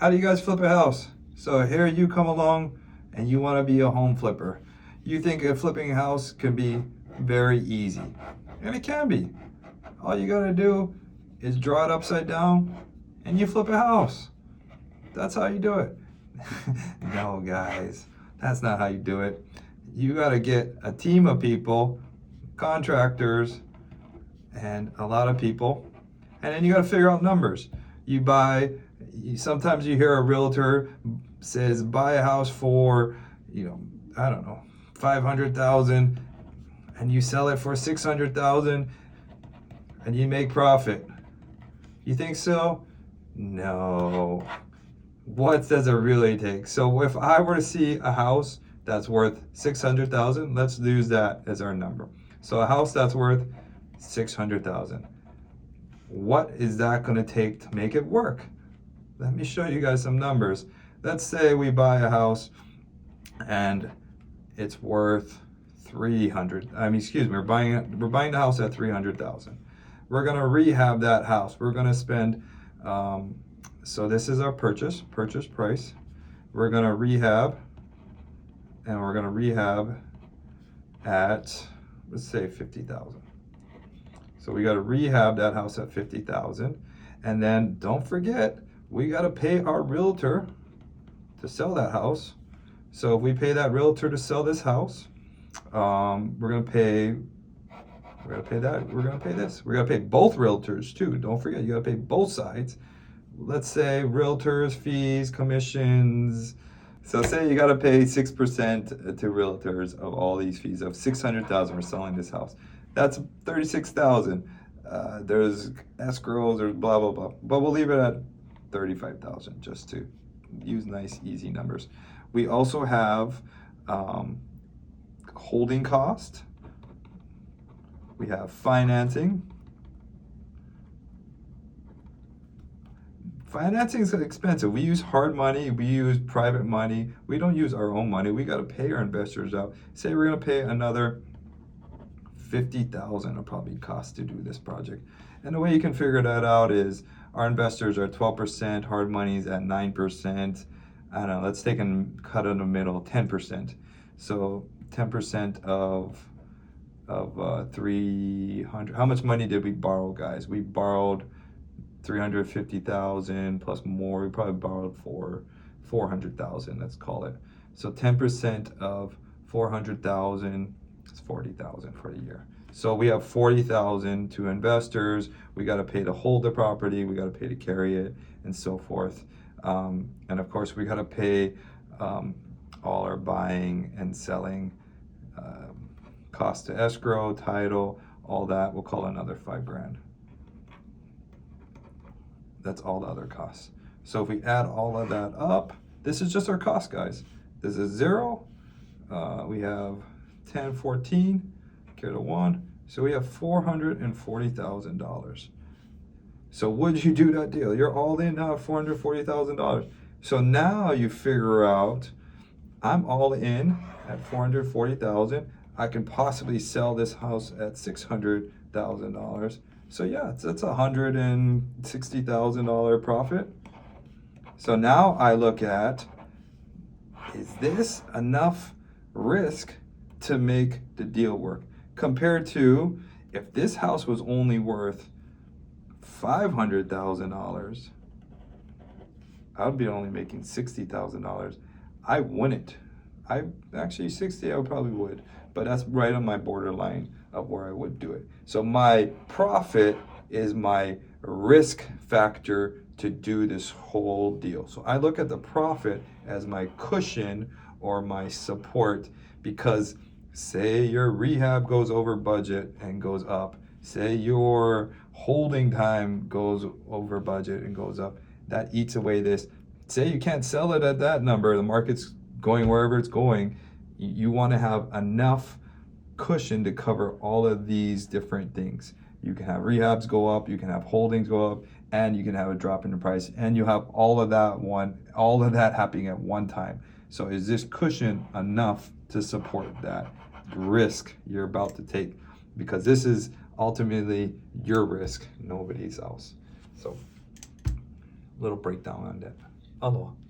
How do you guys flip a house? So here you come along and you want to be a home flipper. You think a flipping house can be very easy. And it can be. All you got to do is draw it upside down and you flip a house. That's how you do it. No, guys, that's not how you do it. You got to get a team of people, contractors, and a lot of people, and then you got to figure out numbers. Sometimes you hear a realtor says buy a house for, I don't know, 500,000, and you sell it for 600,000, and you make profit. You think so? No. What does it really take? So if I were to see a house that's worth 600,000, let's use that as our number. So a house that's worth 600,000. What is that going to take to make it work? Let me show you guys some numbers. Let's say we buy a house and it's worth 300. We're buying the house at 300,000. We're going to rehab that house. We're going to spend so this is our purchase price. We're going to rehab, and we're going to rehab at, let's say, 50,000. So we got to rehab that house at 50,000, and then don't forget, we got to pay our realtor to sell that house. So if we pay that realtor to sell this house, we're going to pay that. We're going to pay this. We're going to pay both realtors too. Don't forget, you got to pay both sides. Let's say realtors, fees, commissions. So say you got to pay 6% to realtors of all these fees of 600,000 for selling this house. That's 36,000. There's escrows, there's blah, blah, blah. But we'll leave it at 35,000 just to use nice, easy numbers. We also have holding cost. We have financing. Financing is expensive. We use hard money. We use private money. We don't use our own money. We got to pay our investors out. Say we're going to pay another 50,000 will probably cost to do this project. And the way you can figure that out is our investors are 12%, hard money's at 9%. I don't know, let's take and cut in the middle, 10%. So 10% of 300. How much money did we borrow, guys? We borrowed 350,000 plus more. We probably borrowed for 400,000, let's call it. So 10% of 400,000 is 40,000 for the year. So we have 40,000 to investors. We got to pay to hold the property. We got to pay to carry it, and so forth. And of course, we got to pay all our buying and selling cost to escrow, title, all that. We'll call it another $5,000. That's all the other costs. So if we add all of that up, this is just our cost, guys. This is 0. We have 10, 14, carry the 1. So we have $440,000. So would you do that deal? You're all in now at $440,000. So now you figure out, I'm all in at $440,000. I can possibly sell this house at $600,000. So yeah, that's $160,000 profit. So now I look at, is this enough risk to make the deal work? Compared to if this house was only worth $500,000, I would be only making $60,000. I wouldn't. I actually 60, I probably would, but that's right on my borderline of where I would do it. So my profit is my risk factor to do this whole deal. So I look at the profit as my cushion or my support, because say your rehab goes over budget and goes up, say your holding time goes over budget and goes up, that eats away this. Say you can't sell it at that number, the market's going wherever it's going, you want to have enough cushion to cover all of these different things. You can have rehabs go up, you can have holdings go up, and you can have a drop in the price, and you have all of that happening at one time. So is this cushion enough to support that risk you're about to take? Because this is ultimately your risk, nobody's else. So little breakdown on that. Aloha.